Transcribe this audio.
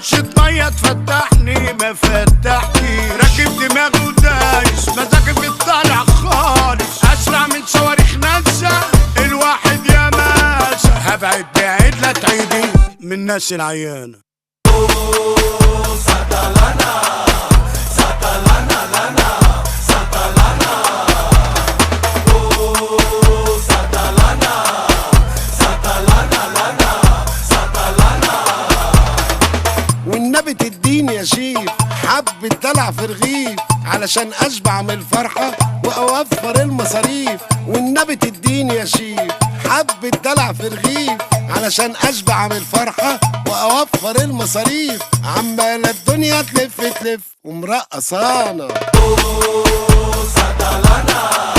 رشة مية تفتحني ما فتحني، راكب دماغي ودايس مزاجي بيطلع خالص، اسرع من صواريخ ناسا الواحد يا ماسا. هبعد بعيد لا تعيدي من الناس العيانة. ساتالانا ساتالانا لانا ساتالانا ساتالانا ساتالانا لانا ساتالانا. والنبي تديني يا شيف حبة دلع في رغيف علشان اشبع من الفرحة واوفر المصاريف. والنبي تديني يا شيف حبة دلع في رغيف علشان اشبع من الفرحة واوفر المصاريف. عمالة الدنيا تلف تلف ومرقصانا. ساتالانا